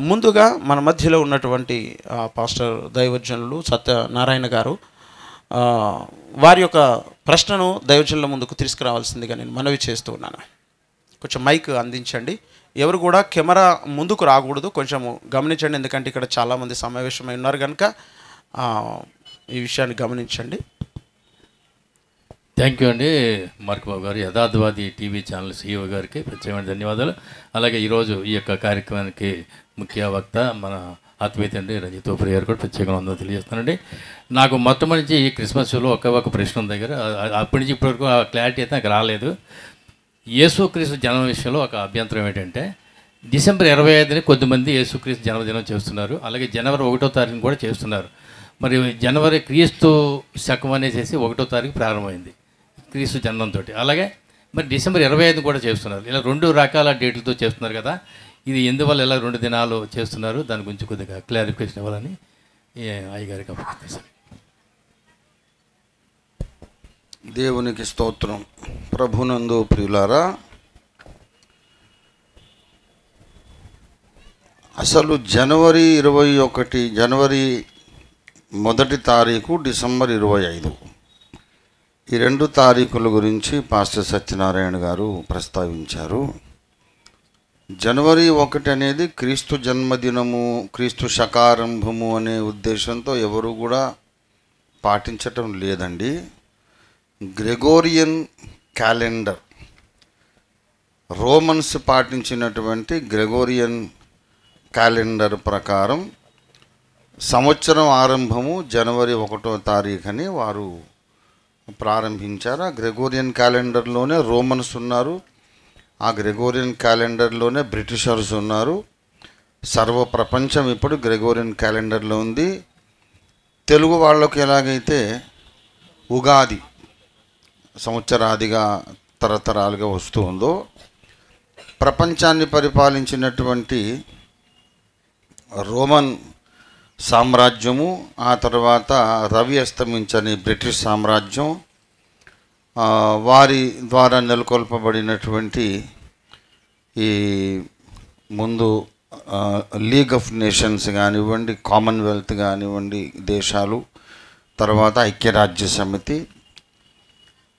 ముందుగా మన మధ్యలో ఉన్నటువంటి పాస్టర్ దైవజనులు సత్యనారాయణ గారు వారి యొక్క ప్రశ్నను దైవజనుల ముందుకు తీసుకురావాల్సిందిగా నేను మనవి చేస్తూ ఉన్నాను. కొంచెం మైక్ అందించండి. ఎవరు కూడా కెమెరా ముందుకు రాకూడదు, కొంచెం గమనించండి. ఎందుకంటే ఇక్కడ చాలామంది సమావేశమై ఉన్నారు కనుక ఈ విషయాన్ని గమనించండి. థ్యాంక్ యూ అండి మార్క్ బాబు గారు, యథార్థవాది టీవీ ఛానల్ CEO గారికి ప్రత్యేకమైన ధన్యవాదాలు. అలాగే ఈరోజు ఈ యొక్క కార్యక్రమానికి ముఖ్య వక్త మన ఆత్మీయత అండి రంజిత్ ఓపురి గారు కూడా ప్రత్యేకంగా ఉందో తెలియజేస్తానండి. నాకు మొట్టమొదటి ఈ క్రిస్మస్లో ఒక ప్రశ్న ఉంది దగ్గర, అప్పటి నుంచి ఇప్పటివరకు ఆ క్లారిటీ అయితే నాకు రాలేదు. యేసుక్రీస్తు జన్మ విషయంలో ఒక అభ్యంతరం ఏంటంటే డిసెంబర్ 25ని కొద్దిమంది యేసుక్రీస్తు జన్మదినం చేస్తున్నారు, అలాగే జనవరి 1వ తారీఖున కూడా చేస్తున్నారు. మరి జనవరి క్రీస్తు శకం అనేసి 1వ తారీఖు ప్రారంభమైంది క్రీస్తు జన్మంతో. అలాగే మరి డిసెంబర్ 25 కూడా చేస్తున్నారు. ఇలా 2 రకాల డేట్లతో చేస్తున్నారు కదా, ఇది ఎందువల్ల ఇలా 2 దినాలు చేస్తున్నారు, దాని గురించి కొద్దిగా క్లారిఫికేషన్ ఇవ్వాలని అయ్యగారికి అప్పగిస్తాను. దేవునికి స్తోత్రం. ప్రభునందు ప్రియులారా, అసలు జనవరి 1 తారీఖు డిసెంబర్ 25 ఈ 2 తారీఖుల గురించి పాస్టర్ సత్యనారాయణ గారు ప్రస్తావించారు. జనవరి 1 అనేది క్రీస్తు జన్మదినము, క్రీస్తు శకారంభము అనే ఉద్దేశంతో ఎవరు కూడా పాటించటం లేదండి. గ్రెగోరియన్ క్యాలెండర్, రోమన్స్ పాటించినటువంటి గ్రెగోరియన్ క్యాలెండర్ ప్రకారం సంవత్సరం ఆరంభము జనవరి 1వ తారీఖుని వారు ప్రారంభించారు. ఆ గ్రెగోరియన్ క్యాలెండర్లోనే రోమన్స్ ఉన్నారు, ఆ గ్రెగోరియన్ క్యాలెండర్లోనే బ్రిటిషర్స్ ఉన్నారు. సర్వ ప్రపంచం ఇప్పుడు గ్రెగోరియన్ క్యాలెండర్లో ఉంది. తెలుగు వాళ్ళకు ఎలాగైతే ఉగాది సంవత్సరాదిగా తరతరాలుగా వస్తూ ఉందో, ప్రపంచాన్ని పరిపాలించినటువంటి రోమన్ సామ్రాజ్యము, ఆ తర్వాత రవి అస్తమించని బ్రిటిష్ సామ్రాజ్యం, వారి ద్వారా నెలకొల్పబడినటువంటి ఈ ముందు లీగ్ ఆఫ్ నేషన్స్ కానివ్వండి, కామన్వెల్త్ కానివ్వండి దేశాలు, తర్వాత ఐక్యరాజ్య సమితి,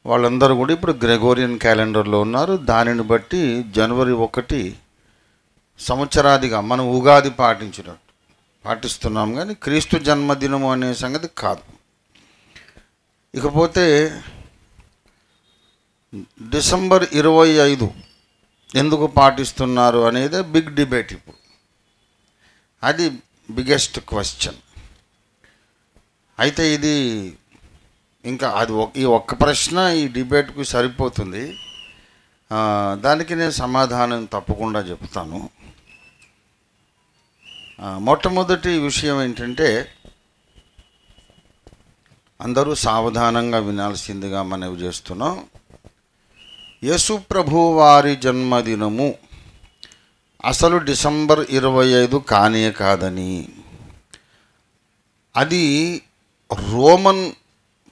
వాళ్ళందరూ కూడా ఇప్పుడు గ్రెగోరియన్ క్యాలెండర్లో ఉన్నారు. దానిని బట్టి జనవరి 1 సంవత్సరాదిగా మనం ఉగాది పాటిస్తున్నాం, కానీ క్రీస్తు జన్మదినము అనే సంగతి కాదు. ఇకపోతే డిసెంబర్ 25 ఎందుకు పాటిస్తున్నారు అనేది బిగ్ డిబేట్. ఇప్పుడు అది బిగ్గెస్ట్ క్వశ్చన్. అయితే ఇది ఇంకా అది ఈ ఒక్క ప్రశ్న ఈ డిబేట్కు సరిపోతుంది. దానికి నేను సమాధానం తప్పకుండా చెప్తాను. మొట్టమొదటి విషయం ఏంటంటే, అందరూ సావధానంగా వినాల్సిందిగా మనవి చేస్తున్నాం. యేసు ప్రభు వారి జన్మదినము అసలు డిసెంబర్ 25 కానే కాదని, అది రోమన్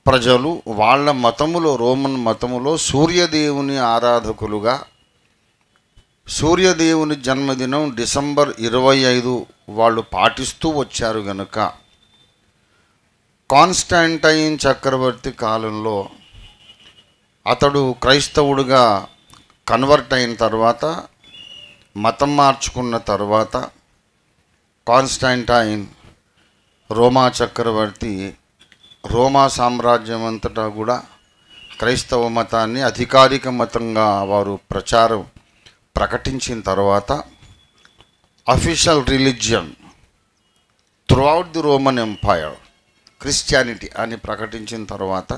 ప్రజలు వాళ్ళ మతములో, రోమన్ మతములో సూర్యదేవుని ఆరాధకులుగా సూర్యదేవుని జన్మదినం డిసెంబర్ 25 వాళ్ళు పాటిస్తూ వచ్చారు గనుక, కాన్స్టాంటైన్ చక్రవర్తి కాలంలో అతడు క్రైస్తవుడుగా కన్వర్ట్ అయిన తర్వాత, మతం మార్చుకున్న తర్వాత, కాన్స్టాంటైన్ రోమా చక్రవర్తి రోమా సామ్రాజ్యం అంతటా కూడా క్రైస్తవ మతాన్ని అధికారిక మతంగా వారు ప్రకటించిన తర్వాత, official religion throughout the Roman empire Christianity అని ప్రకటించిన తర్వాత,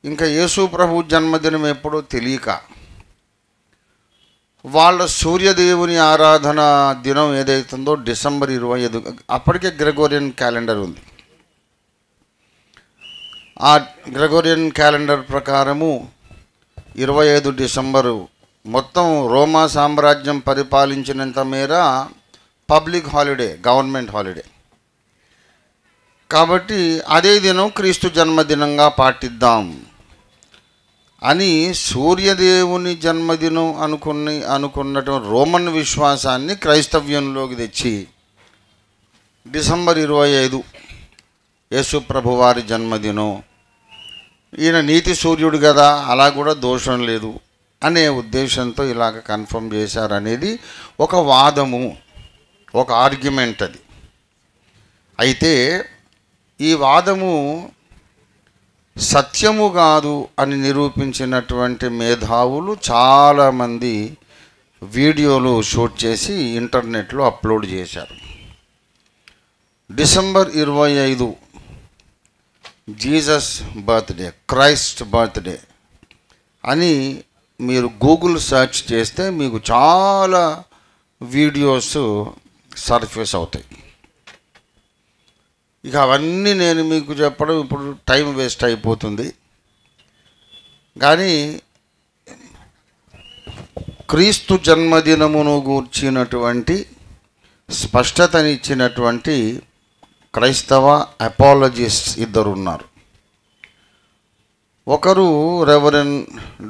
ఇంకా యేసు ప్రభు జన్మదినం ఎప్పుడో తెలియక వాళ్ళ సూర్యదేవుని ఆరాధన దినం ఏదైతుందో డిసెంబర్ 25, అప్పటికే గ్రెగోరియన్ క్యాలెండర్ ఉంది. ఆ గ్రెగోరియన్ క్యాలెండర్ ప్రకారము 25 డిసెంబరు మొత్తం రోమా సామ్రాజ్యం పరిపాలించినంత మేర పబ్లిక్ హాలిడే, గవర్నమెంట్ హాలిడే. కాబట్టి అదే దినం క్రీస్తు జన్మదినంగా పాటిద్దాం అని సూర్యదేవుని జన్మదినం అనుకున్నటువంటి రోమన్ విశ్వాసాన్ని క్రైస్తవ్యంలోకి తెచ్చి డిసెంబర్ 25 యేసు ప్రభు వారి జన్మదినం, ఈయన నీతి సూర్యుడు కదా, అలా కూడా దోషం లేదు అనే ఉద్దేశంతో ఇలాగ కన్ఫర్మ్ చేశారనేది ఒక వాదము, ఒక ఆర్గ్యుమెంట్ అది. అయితే ఈ వాదము సత్యము కాదు అని నిరూపించినటువంటి మేధావులు చాలామంది వీడియోలు షూట్ చేసి ఇంటర్నెట్లో అప్లోడ్ చేశారు. December 25 Jesus birthday, Christ birthday అని మీరు గూగుల్ సెర్చ్ చేస్తే మీకు చాలా వీడియోస్ సర్ఫేస్ అవుతాయి. ఇక అవన్నీ నేను మీకు చెప్పడం ఇప్పుడు టైం వేస్ట్ అయిపోతుంది. కానీ క్రీస్తు జన్మదినమును గూర్చినటువంటి స్పష్టతనిచ్చినటువంటి క్రైస్తవ అపాలజిస్ట్స్ ఇద్దరు ఉన్నారు. ఒకరు రెవరెండ్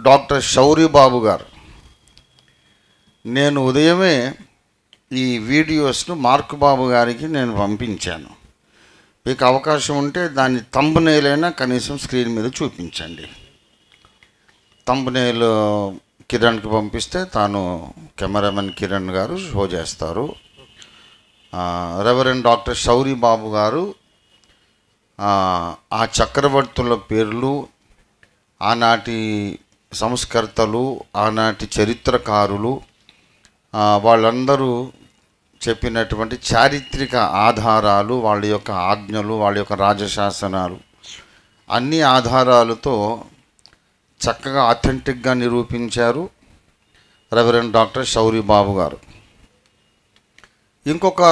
డాక్టర్ శౌరిబాబు గారు. నేను ఉదయమే ఈ వీడియోస్ను మార్క్ బాబు గారికి నేను పంపించాను. మీకు అవకాశం ఉంటే దాన్ని థంబ్నెయిల్ అయినా కనీసం స్క్రీన్ మీద చూపించండి. థంబ్నెయిల్ కిరణ్కి పంపిస్తే తాను కెమెరామెన్ కిరణ్ గారు షో చేస్తారు. రెవరెండ్ డాక్టర్ శౌరిబాబు గారు ఆ చక్రవర్తుల పేర్లు, ఆనాటి సంస్కర్తలు, ఆనాటి చరిత్రకారులు వాళ్ళందరూ చెప్పినటువంటి చారిత్రక ఆధారాలు, వాళ్ళ యొక్క ఆజ్ఞలు, వాళ్ళ యొక్క రాజశాసనాలు అన్ని ఆధారాలతో చక్కగా అథెంటిక్గా నిరూపించారు రెవరెండ్ డాక్టర్ శౌరిబాబు గారు. ఇంకొక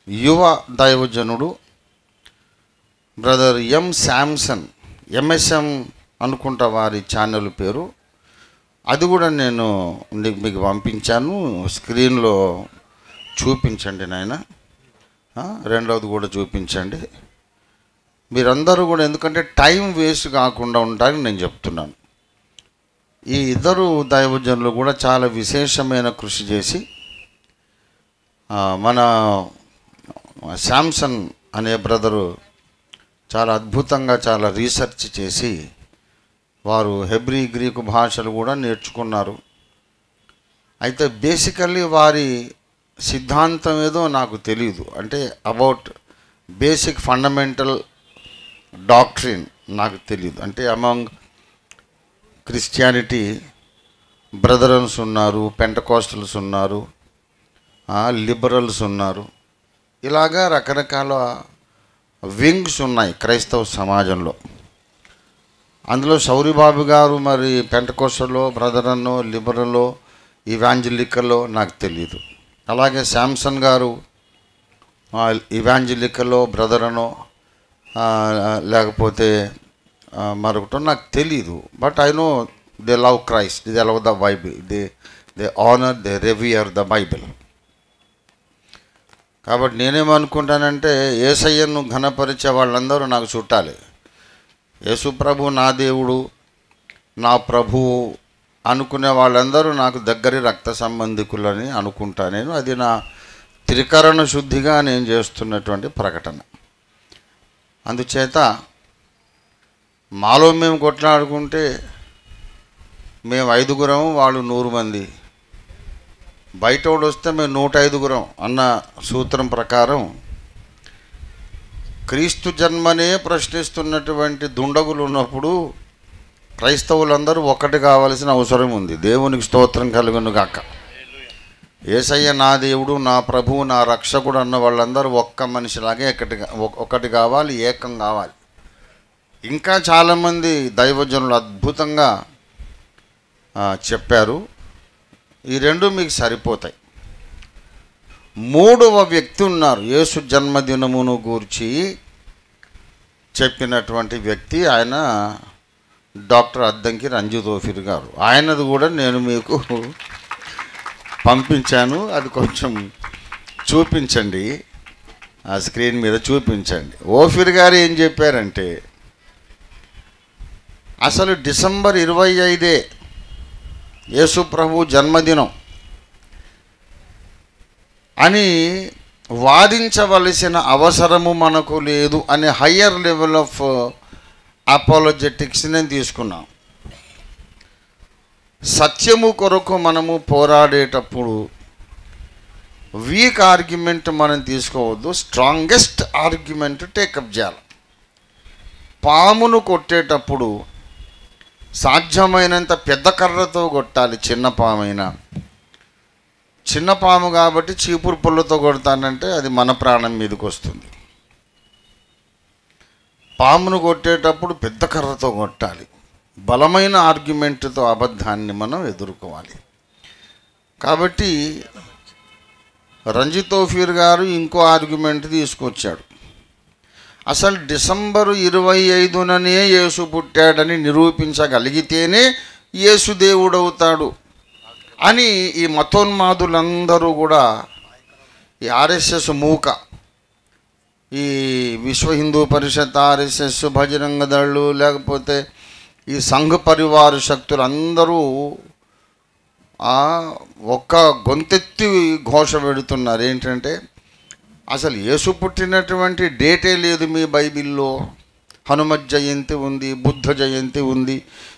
యువ దైవజనుడు బ్రదర్ ఎం శాంసన్, ఎంఎస్ఎం అనుకుంటా వారి ఛానల్ పేరు, అది కూడా నేను మీకు పంపించాను. స్క్రీన్లో చూపించండి నాయన, రెండవది కూడా చూపించండి. మీరందరూ కూడా, ఎందుకంటే టైం వేస్ట్ కాకుండా ఉంటారని నేను చెప్తున్నాను. ఈ ఇద్దరు దైవజనులు కూడా చాలా విశేషమైన కృషి చేసి మన శాంసన్ అనే బ్రదరు చాలా అద్భుతంగా చాలా రీసెర్చ్ చేసి వారు హెబ్రీ గ్రీకు భాషలు కూడా నేర్చుకున్నారు. అయితే బేసికల్లీ వారి సిద్ధాంతం ఏదో నాకు తెలియదు, అంటే అబౌట్ బేసిక్ ఫండమెంటల్ డాక్ట్రిన్ నాకు తెలియదు. అంటే అమంగ్ క్రిస్టియానిటీ బ్రదరన్స్ ఉన్నారు, పెంటకోస్టల్స్ ఉన్నారు, లిబరల్స్ ఉన్నారు, ఇలాగా రకరకాల వింగ్స్ ఉన్నాయి క్రైస్తవ సమాజంలో. అందులో శౌరిబాబు గారు మరి పెంటకోస్టల్లో, బ్రదరన్నో, లిబరల్లో, ఇవాంజలికల్లో నాకు తెలియదు. అలాగే శాంసన్ గారు ఇవాంజలికల్లో, బ్రదరనో లేకపోతే మరొకటో నాకు తెలీదు. But I know they love Christ, they love the Bible, they honour, they revere the Bible. కాబట్టి నేనేమనుకుంటానంటే యేసయ్యను ఘనపరిచే వాళ్ళందరూ నాకు చుట్టాలి. యేసు ప్రభు నా దేవుడు, నా ప్రభువు అనుకునే వాళ్ళందరూ నాకు దగ్గరి రక్త సంబంధికులని అనుకుంటా నేను. అది నా త్రికరణ శుద్ధిగా నేను చేస్తున్నటువంటి ప్రకటన. అందుచేత మాలో మేము కొట్లాడుకుంటే మేము 5గురం, వాళ్ళు 100 మంది, బయట వాడు వస్తే మేము 105గురం అన్న సూత్రం ప్రకారం క్రీస్తు జన్మనే ప్రశ్నిస్తున్నటువంటి దుండగులు ఉన్నప్పుడు క్రైస్తవులందరూ ఒక్కటి కావాల్సిన అవసరం ఉంది. దేవునికి స్తోత్రం కలుగును గాక. యేసయ్య నా దేవుడు, నా ప్రభువు, నా రక్షకుడు అన్న వాళ్ళందరూ ఒక్క మనిషిలాగే ఒకటి కావాలి, ఏకం కావాలి. ఇంకా చాలామంది దైవజనులు అద్భుతంగా చెప్పారు. ఈ రెండు మీకు సరిపోతాయి. మూడవ వ్యక్తి ఉన్నారు యేసు జన్మదినమును గూర్చి చెప్పినటువంటి వ్యక్తి. ఆయన డాక్టర్ అద్దంకి రంజిత్ ఓఫీర్ గారు. ఆయనది కూడా నేను మీకు పంపించాను. అది కొంచెం చూపించండి, ఆ స్క్రీన్ మీద చూపించండి. ఓఫీర్ గారు ఏం చెప్పారంటే, అసలు డిసెంబర్ 25 యేసు ప్రభు జన్మదినం అని వాదించవలసిన అవసరము మనకు లేదు అనే హయ్యర్ లెవెల్ ఆఫ్ అపాలజెటిక్స్ నేను తీసుకున్నాం. సత్యము కొరకు మనము పోరాడేటప్పుడు వీక్ ఆర్గ్యుమెంట్ మనం తీసుకోవద్దు, స్ట్రాంగెస్ట్ ఆర్గ్యుమెంట్ టేకప్ చేయాలి. పామును కొట్టేటప్పుడు సాధ్యమైనంత పెద్ద కర్రతో కొట్టాలి. చిన్న పామైనా, చిన్న పాము కాబట్టి చీపురు పుల్లతో కొడతానంటే అది మన ప్రాణం మీదకి వస్తుంది. పామును కొట్టేటప్పుడు పెద్ద కర్రతో కొట్టాలి. బలమైన ఆర్గ్యుమెంట్తో అబద్ధాన్ని మనం ఎదుర్కోవాలి. కాబట్టి రంజిత్ తోఫీర్ గారు ఇంకో ఆర్గ్యుమెంట్ తీసుకొచ్చాడు. అసలు డిసెంబరు 25నే యేసు పుట్టాడని నిరూపించగలిగితేనే యేసు దేవుడవుతాడు అని ఈ మతోన్మాదులందరూ కూడా, ఈ ఆర్ఎస్ఎస్ మూక, ఈ విశ్వ హిందూ పరిషత్, ఆర్ఎస్ఎస్, బజరంగ దళ్ళు, లేకపోతే ఈ సంఘ పరివార శక్తులు అందరూ ఒక్క గొంతెత్తి ఘోష పెడుతున్నారు. ఏంటంటే అసలు యేసు పుట్టినటువంటి డేటే లేదు మీ బైబిల్లో. హనుమత్ జయంతి ఉంది, బుద్ధ జయంతి ఉంది,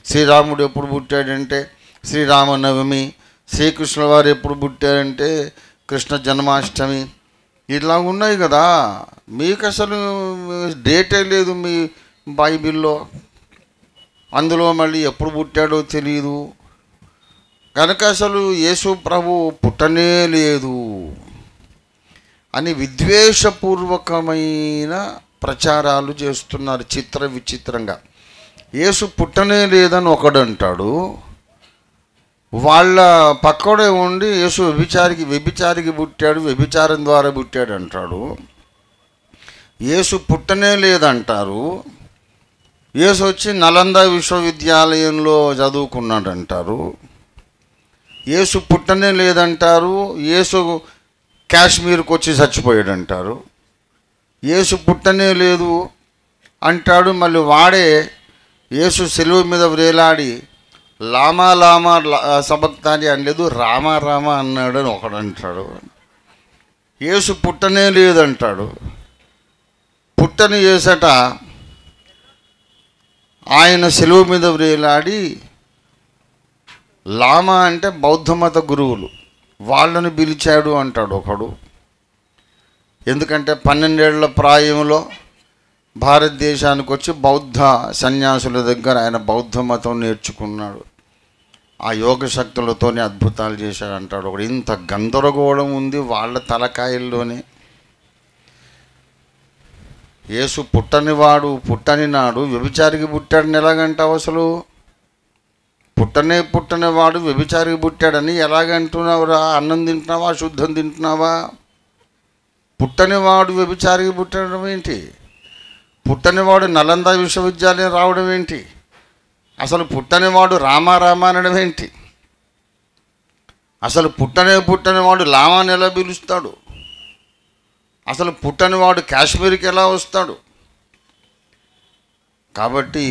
శ్రీరాముడు ఎప్పుడు పుట్టాడంటే శ్రీరామనవమి, శ్రీకృష్ణుల వారు ఎప్పుడు పుట్టారంటే కృష్ణ జన్మాష్టమి, ఇలా ఉన్నాయి కదా. మీకు అసలు డేటే లేదు మీ బైబిల్లో. అందులో మళ్ళీ ఎప్పుడు పుట్టాడో తెలియదు. కనుక అసలు యేసు ప్రభు పుట్టనే లేదు అని విద్వేషపూర్వకమైన ప్రచారాలు చేస్తున్నారు చిత్ర విచిత్రంగా. యేసు పుట్టనే లేదని ఒకడంటాడు, వాళ్ళ పక్కడే ఉండి యేసు వ్యభిచారికి పుట్టాడు, వ్యభిచారం ద్వారా పుట్టాడు అంటాడు. యేసు పుట్టనే లేదంటారు. యేసు వచ్చి నలంద విశ్వవిద్యాలయంలో చదువుకున్నాడు అంటారు. యేసు పుట్టనే లేదంటారు. యేసు కాశ్మీర్కి వచ్చి చచ్చిపోయాడు అంటారు. యేసు పుట్టనే లేదు అంటాడు. మళ్ళీ వాడే యేసు సెలువు మీద వ్రేలాడి లామా లామా సబక్తాని అనలేదు, రామా రామా అన్నాడు అని ఒకడంటాడు. యేసు పుట్టనే లేదంటాడు. పుట్టని యేసట ఆయన సెలువు మీద వ్రేలాడి, లామా అంటే బౌద్ధమత గురువులు, వాళ్ళని పిలిచాడు అంటాడు ఒకడు. ఎందుకంటే 12 ఏళ్ల ప్రాయంలో భారతదేశానికి వచ్చి బౌద్ధ సన్యాసుల దగ్గర ఆయన బౌద్ధ మతం నేర్చుకున్నాడు. ఆ యోగ శక్తులతోనే అద్భుతాలు చేశాడు అంటాడు ఒకడు. ఇంత గందరగోళం ఉంది వాళ్ళ తలకాయల్లోనే. యేసు పుట్టనివాడు, పుట్టని నాడు వ్యభిచారికి పుట్టాడని ఎలాగంటావు? అసలు పుట్టనివాడు వ్యభిచారికి పుట్టాడని ఎలాగంటున్నావురా? అన్నం తింటున్నావా, శుద్ధం తింటున్నావా? పుట్టనివాడు వ్యభిచారికి పుట్టడం ఏంటి? పుట్టనివాడు నలంద విశ్వవిద్యాలయం రావడం ఏంటి? అసలు పుట్టనివాడు రామారామా అనడం ఏంటి? అసలు పుట్టనివాడు లామాని ఎలా పిలుస్తాడు? అసలు పుట్టనివాడు కాశ్మీర్కి ఎలా వస్తాడు? కాబట్టి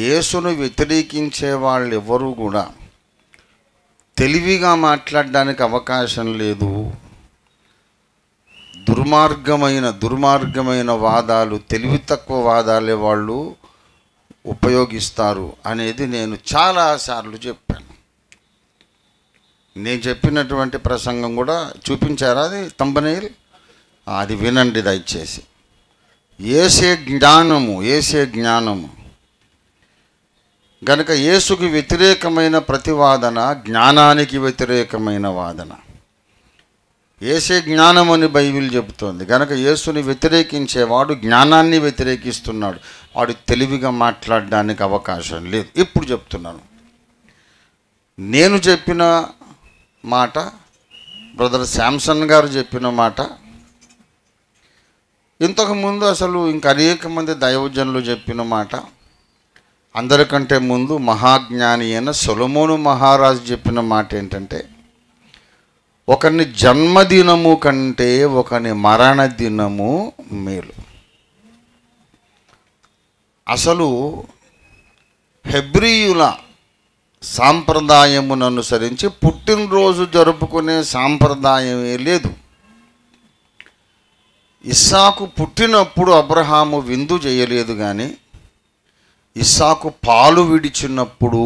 యేసును వ్యతిరేకించే వాళ్ళు ఎవరూ కూడా తెలివిగా మాట్లాడడానికి అవకాశం లేదు. దుర్మార్గమైన వాదాలు, తెలివి తక్కువ వాదాలే వాళ్ళు ఉపయోగిస్తారు అనేది నేను చాలాసార్లు చెప్పాను. నేను చెప్పినటువంటి ప్రసంగం కూడా చూపించారా? అది తంబనేల్, అది వినండి దయచేసి. ఏసే జ్ఞానము గనుక యేసుకి వ్యతిరేకమైన ప్రతివాదన జ్ఞానానికి వ్యతిరేకమైన వాదన. ఏసే జ్ఞానం అని బైబిల్ చెబుతోంది. కనుక యేసుని వ్యతిరేకించేవాడు జ్ఞానాన్ని వ్యతిరేకిస్తున్నాడు. వాడు తెలివిగా మాట్లాడడానికి అవకాశం లేదు. ఇప్పుడు చెప్తున్నాను, నేను చెప్పిన మాట, బ్రదర్ శాంసన్ గారు చెప్పిన మాట, ఇంతకుముందు అసలు ఇంకా అనేక మంది దైవజనులు చెప్పిన మాట, అందరికంటే ముందు మహాజ్ఞాని అయిన సొలొమోను మహారాజు చెప్పిన మాట ఏంటంటే, ఒకని జన్మదినము కంటే ఒకని మరణ దినము మేలు. అసలు హెబ్రీయుల సాంప్రదాయమును అనుసరించి పుట్టినరోజు జరుపుకునే సాంప్రదాయమే లేదు. ఇస్సాకు పుట్టినప్పుడు అబ్రహాము విందు చేయలేదు, కానీ ఇస్సాకు పాలు విడిచినప్పుడు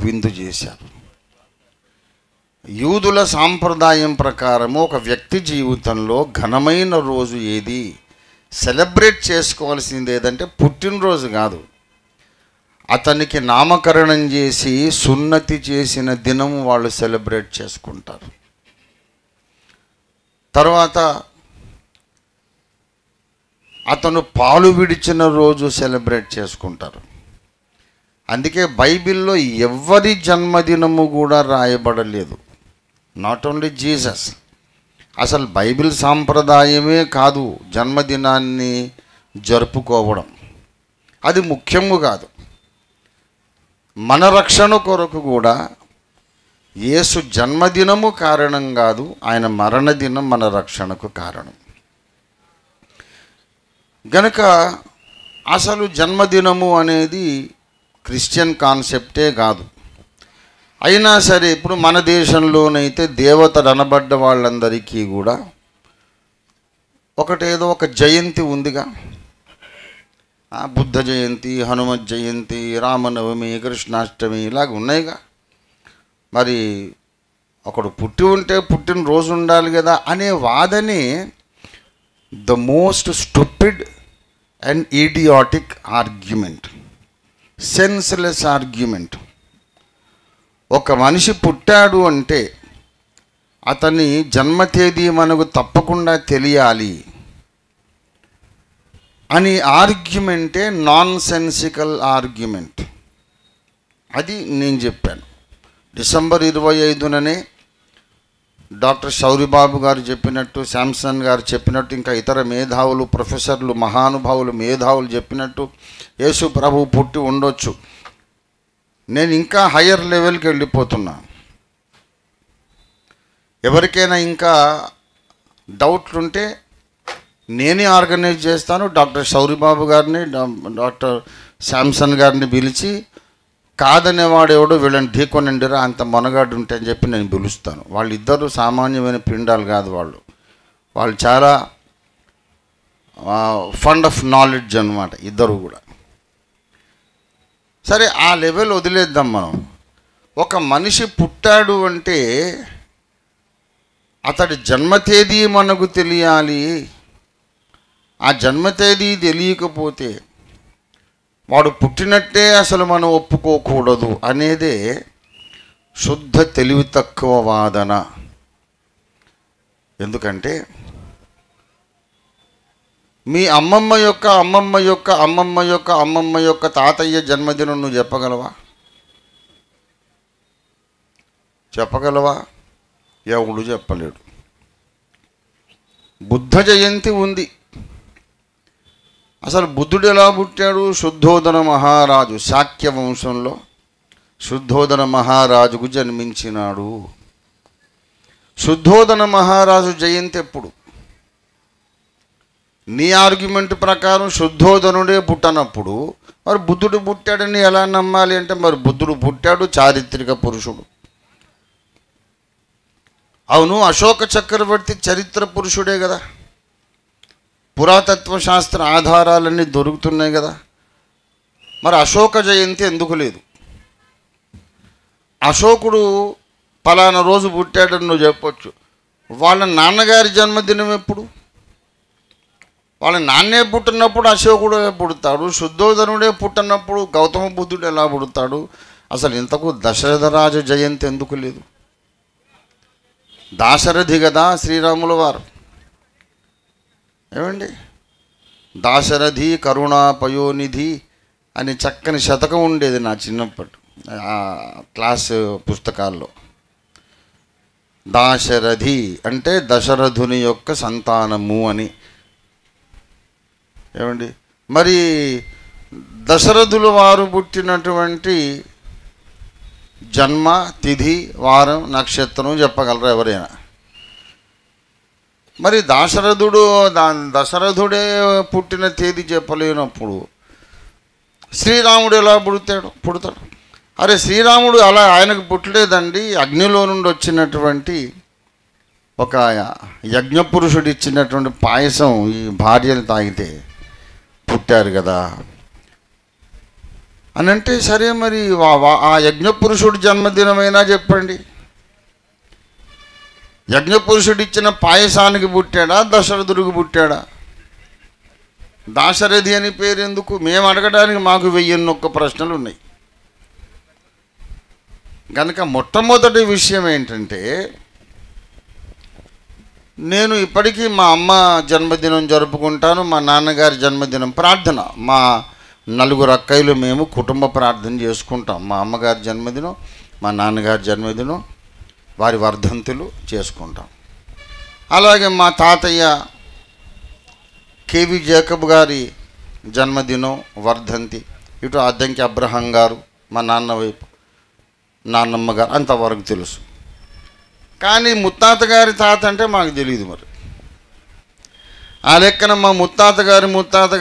విందు చేశారు. యూదుల సాంప్రదాయం ప్రకారము ఒక వ్యక్తి జీవితంలో ఘనమైన రోజు ఏది, సెలబ్రేట్ చేసుకోవాల్సింది ఏదంటే పుట్టినరోజు కాదు, అతనికి నామకరణం చేసి సున్నతి చేసిన దినం వాళ్ళు సెలబ్రేట్ చేసుకుంటారు. తర్వాత అతను పాలు విడిచిన రోజు సెలబ్రేట్ చేసుకుంటారు. అందుకే బైబిల్లో ఎవరి జన్మదినము కూడా రాయబడలేదు. నాట్ ఓన్లీ జీసస్, అసలు బైబిల్ సాంప్రదాయమే కాదు జన్మదినాన్ని జరుపుకోవడం. అది ముఖ్యము కాదు. మన రక్షణ కొరకు కూడా యేసు జన్మదినము కారణం కాదు, ఆయన మరణదినం మన రక్షణకు కారణం. గనుక అసలు జన్మదినము అనేది క్రిస్టియన్ కాన్సెప్టే కాదు. అయినా సరే ఇప్పుడు మన దేశంలోనైతే దేవతలు అనబడ్డ వాళ్ళందరికీ కూడా ఒకటేదో ఒక జయంతి ఉందిగా. బుద్ధ జయంతి, హనుమత్ జయంతి, రామనవమి, కృష్ణాష్టమి ఇలాగ ఉన్నాయిగా. మరి ఒకడు పుట్టి ఉంటే పుట్టినరోజు ఉండాలి కదా అనే వాదనే the most stupid and idiotic argument, senseless argument. ఒక మనిషి పుట్టాడు అంటే అతని జన్మ తేదీ మనకు తప్పకుండా తెలియాలి అని ఆర్గ్యుమెంటే నాన్ సెన్సికల్ ఆర్గ్యుమెంట్. అది నేను చెప్పాను. డిసెంబర్ 25నే డాక్టర్ శౌరిబాబు గారు చెప్పినట్టు, శాంసన్ గారు చెప్పినట్టు, ఇంకా ఇతర మేధావులు, ప్రొఫెసర్లు, మహానుభావులు, మేధావులు చెప్పినట్టు యేసు ప్రభు పుట్టి ఉండొచ్చు. నేను ఇంకా హయ్యర్ లెవెల్కి వెళ్ళిపోతున్నా. ఎవరికైనా ఇంకా డౌట్లుంటే నేనే ఆర్గనైజ్ చేస్తాను. డాక్టర్ శౌరిబాబు గారిని, డాక్టర్ శాంసన్ గారిని పిలిచి, కాదనేవాడు ఎవడో వీళ్ళని ఢీకొనండిరా అంత మొనగాడు ఉంటే అని చెప్పి నేను పిలుస్తాను. వాళ్ళిద్దరూ సామాన్యమైన పిండాలు కాదు. వాళ్ళు చాలా ఫండ్ ఆఫ్ నాలెడ్జ్ అన్నమాట ఇద్దరు కూడా. సరే, ఆ లెవెల్ వదిలేద్దాం మనం. ఒక మనిషి పుట్టాడు అంటే అతడి జన్మ తేదీ మనకు తెలియాలి. ఆ జన్మ తేదీ తెలియకపోతే వాడు పుట్టినట్టే అసలు మనం ఒప్పుకోకూడదు అనేదే శుద్ధ తెలివి తక్కువ వాదన. ఎందుకంటే మీ అమ్మమ్మ యొక్క అమ్మమ్మ యొక్క అమ్మమ్మ యొక్క అమ్మమ్మ యొక్క తాతయ్య జన్మదినం నువ్వు చెప్పగలవా? చెప్పగలవా? ఎవడు చెప్పలేడు. బుద్ధ జయంతి ఉంది. అసలు బుద్ధుడు ఎలా పుట్టాడు? శుద్ధోదన మహారాజు, శాక్య వంశంలో శుద్ధోదన మహారాజుకు జన్మించినాడు. శుద్ధోదన మహారాజు జయంతి ఎప్పుడు? నీ ఆర్గ్యుమెంట్ ప్రకారం శుద్ధోదనుడే పుట్టనప్పుడు మరి బుద్ధుడు పుట్టాడని ఎలా నమ్మాలి అంటే, మరి బుద్ధుడు పుట్టాడు, చారిత్రక పురుషుడు. అవును, అశోక చక్రవర్తి చరిత్ర పురుషుడే కదా. పురాతత్వ శాస్త్ర ఆధారాలన్నీ దొరుకుతున్నాయి కదా. మరి అశోక జయంతి ఎందుకు లేదు? అశోకుడు పలానా రోజు పుట్టాడని నువ్వు చెప్పొచ్చు. వాళ్ళ నాన్నగారి జన్మదినం ఎప్పుడు? వాళ్ళ నాన్నే పుట్టినప్పుడు అశోకుడే పుడతాడు. శుద్ధోదనుడే పుట్టినప్పుడు గౌతమ బుద్ధుడు ఎలా పుడతాడు? అసలు ఇంతకు దశరథరాజు జయంతి ఎందుకు లేదు? దాశరథి కదా శ్రీరాముల వారు. ఏమండి, దాశరథి కరుణాపయోనిధి అని చక్కని శతకం ఉండేది నా చిన్నప్పటి క్లాస్ పుస్తకాల్లో. దాశరథి అంటే దశరథుని యొక్క సంతానము అని. ఏమండి, మరి దశరథుల వారు పుట్టినటువంటి జన్మ తిథి, వారం, నక్షత్రం చెప్పగలరా ఎవరైనా? మరి దశరథుడే పుట్టిన తేదీ చెప్పలేనప్పుడు శ్రీరాముడు ఎలా పుడతాడు? అరే శ్రీరాముడు అలా ఆయనకు పుట్టలేదండి. అగ్నిలో నుండి వచ్చినటువంటి ఒక యజ్ఞపురుషుడు ఇచ్చినటువంటి పాయసం ఈ భార్యలు తాగితే పుట్టారు కదా అని అంటే, సరే మరి ఆ యజ్ఞపురుషుడు జన్మదినమైనా చెప్పండి. యజ్ఞపురుషుడు ఇచ్చిన పాయసానికి పుట్టాడా, దశరథుడికి పుట్టాడా? దాశరథి అని పేరు ఎందుకు? మేము అడగడానికి మాకు 1001 ప్రశ్నలు ఉన్నాయి. కనుక మొట్టమొదటి విషయం ఏంటంటే, నేను ఇప్పటికీ మా అమ్మ జన్మదినం జరుపుకుంటాను, మా నాన్నగారి జన్మదినం ప్రార్థన, మా 4 అక్కయ్యలు మేము కుటుంబ ప్రార్థన చేసుకుంటాం. మా అమ్మగారి జన్మదినం, మా నాన్నగారి జన్మదినం, వారి వర్ధంతులు చేసుకుంటాం. అలాగే మా తాతయ్య కేవి జేకబ్ గారి జన్మదినం, వర్ధంతి, ఇటు అద్దంకి అబ్రహం గారు, మా నాన్న వైపు నాన్నమ్మ గారు, అంతవరకు తెలుసు. కానీ ముత్తాత గారి తాత అంటే మాకు తెలియదు. మరి ఆ లెక్కన మా ముత్తాత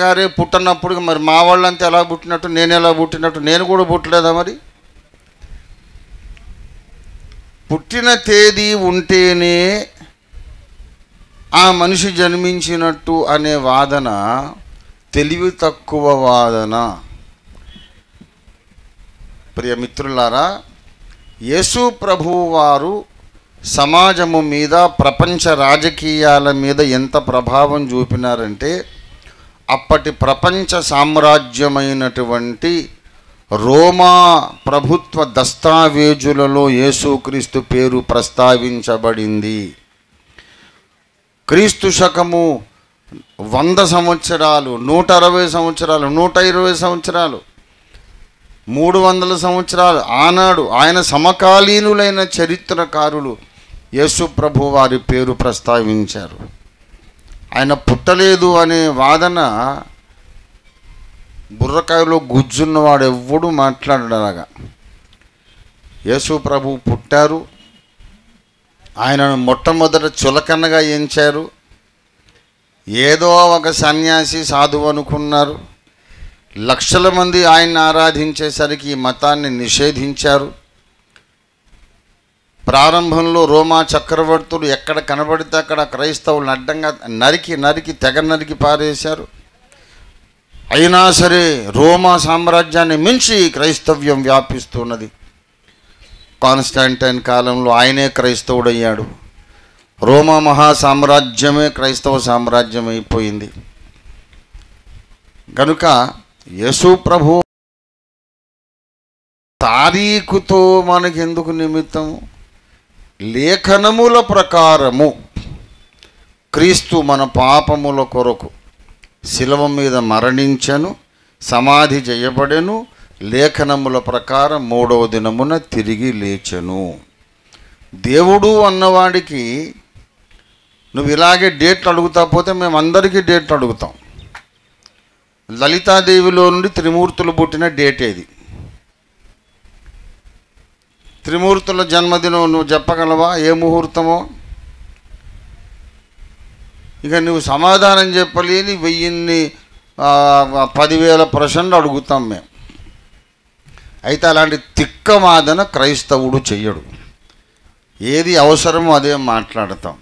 గారే పుట్టినప్పుడు మరి మా వాళ్ళంతా ఎలా పుట్టినట్టు, నేను ఎలా పుట్టినట్టు? నేను కూడా పుట్టలేదా? మరి పుట్టిన తేదీ ఉంటేనే ఆ మనిషి జన్మించినట్టు అనే వాదన తెలివి తక్కువ వాదన. ప్రియమిత్రులారా, యేసు ప్రభువు వారు సమాజము మీద, ప్రపంచ రాజకీయాల మీద ఎంత ప్రభావం చూపినారంటే, అప్పటి ప్రపంచ సామ్రాజ్యమైనటువంటి రోమా ప్రభుత్వ దస్తావేజులలో యేసుక్రీస్తు పేరు ప్రస్తావించబడింది. క్రీస్తు శకము 100 సంవత్సరాలు, 160 సంవత్సరాలు, 120 సంవత్సరాలు, 300 సంవత్సరాలు ఆనాడు ఆయన సమకాలీనులైన చరిత్రకారులు యేసు ప్రభు వారి పేరు ప్రస్తావించారు. ఆయన పుట్టలేదు అనే వాదన బుర్రకాయలో గుజ్జున్నవాడు ఎవ్వడూ మాట్లాడలాగా. యేసు ప్రభు పుట్టారు, ఆయనను మొట్టమొదట చులకనగా ఎంచారు. ఏదో ఒక సన్యాసి సాధువు అనుకున్నారు. లక్షల మంది ఆయన్ని ఆరాధించేసరికి ఈ మతాన్ని నిషేధించారు. ప్రారంభంలో రోమా చక్రవర్తులు ఎక్కడ కనబడితే అక్కడ క్రైస్తవులను అడ్డంగా నరికి తెగ నరికి పారేశారు. అయినా సరే రోమా సామ్రాజ్యాన్ని మించి క్రైస్తవ్యం వ్యాపిస్తున్నది. కాన్స్టాంటైన్ కాలంలో ఆయనే క్రైస్తవుడయ్యాడు. రోమా మహాసామ్రాజ్యమే క్రైస్తవ సామ్రాజ్యం అయిపోయింది. కనుక యేసు ప్రభు తారీఖుతో మనకెందుకు నిమిత్తము? లేఖనముల ప్రకారము క్రీస్తు మన పాపముల కొరకు శిలువ మీద మరణించెను, సమాధి చేయబడెను, లేఖనముల ప్రకారం 3వ దినమున తిరిగి లేచెను. దేవుడు అన్నవాడికి నువ్వు ఇలాగే డేట్లు అడుగుతా పోతే మేము అందరికీ డేట్లు అడుగుతాం. లలితాదేవిలో నుండి త్రిమూర్తులు పుట్టిన డేట్ ఏది? త్రిమూర్తుల జన్మదినం నువ్వు చెప్పగలవా? ఏ ముహూర్తమో? ఇక నువ్వు సమాధానం చెప్పలేని 10,000 ప్రశ్నలు అడుగుతాం మేము. అయితే అలాంటి తిక్కవాదన క్రైస్తవుడు చెయ్యడు. ఏది అవసరమో అదే మాట్లాడతాం.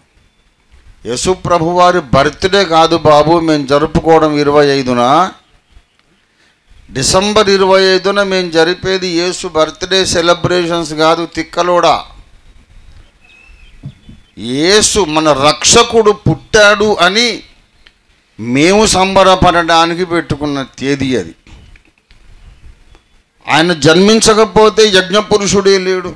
యేసు ప్రభువారి బర్త్డే కాదు బాబు మేము జరుపుకోవడం 25న, డిసెంబర్ 25న మేము జరిపేది యేసు బర్త్డే సెలబ్రేషన్స్ కాదు తిక్కలోడా. యేసు మన రక్షకుడు పుట్టాడు అని మేము సంబరపడడానికి పెట్టుకున్న తేదీ అది. ఆయన జన్మించకపోతే యజ్ఞపురుషుడే లేడు.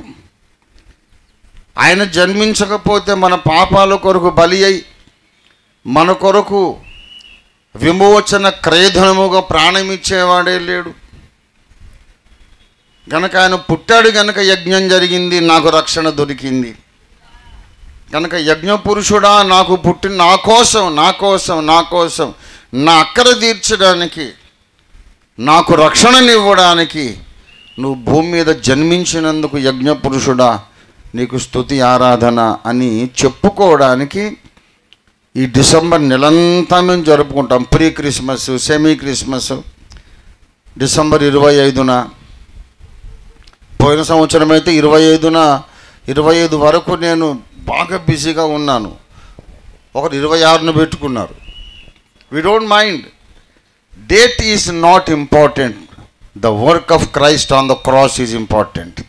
ఆయన జన్మించకపోతే మన పాపాల కొరకు బలి అయి మన కొరకు విమోచన క్రయధనముగా ప్రాణమిచ్చేవాడే లేడు. కనుక ఆయన పుట్టాడు కనుక యజ్ఞం జరిగింది, నాకు రక్షణ దొరికింది. కనుక యజ్ఞపురుషుడా నాకు పుట్టి నా కోసం నా అక్కర తీర్చడానికి, నాకు రక్షణనివ్వడానికి నువ్వు భూమి మీద జన్మించినందుకు యజ్ఞపురుషుడా నీకు స్తుతి ఆరాధన అని చెప్పుకోవడానికి ఈ డిసెంబర్ నెలంతా మేము జరుపుకుంటాం. Pre Christmas, semi Christmas, December 25న, పోయిన సంవత్సరం అయితే 25న 25 వరకు నేను బాగా బిజీగా ఉన్నాను. ఒకరు 26న పెట్టుకున్నారు. We don't mind. Date is not important. The work of Christ on the cross is important.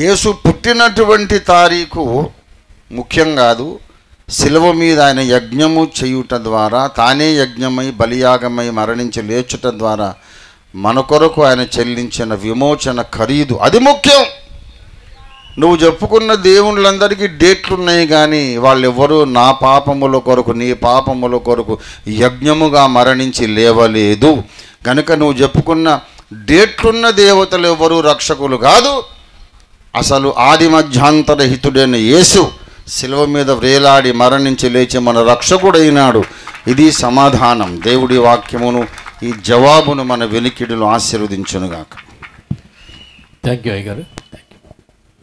యేసు పుట్టినటువంటి తారీఖు ముఖ్యం కాదు. శిలువ మీద ఆయన యజ్ఞము చేయుట ద్వారా, తానే యజ్ఞమై బలియాగమై మరణించి లేచుట ద్వారా మన కొరకు ఆయన చెల్లించిన విమోచన ఖరీదు, అది ముఖ్యం. నువ్వు చెప్పుకున్న దేవుళ్ళందరికీ డేట్లు ఉన్నాయి, కానీ వాళ్ళెవ్వరూ నా పాపముల కొరకు, నీ పాపముల కొరకు యజ్ఞముగా మరణించి లేవలేదు. కనుక నువ్వు చెప్పుకున్న డేట్లున్న దేవతలు ఎవ్వరూ రక్షకులు కాదు. అసలు ఆది మధ్యాంతర హితుడైన యేసు శిలువ మీద వ్రేలాడి మరణించి లేచి మన రక్షకుడైనాడు. ఇది సమాధానం. దేవుడి వాక్యమును, ఈ జవాబును మన వెలికిడిలో ఆశీర్వదించునుగాక. థ్యాంక్ యూ అయ్య గారు.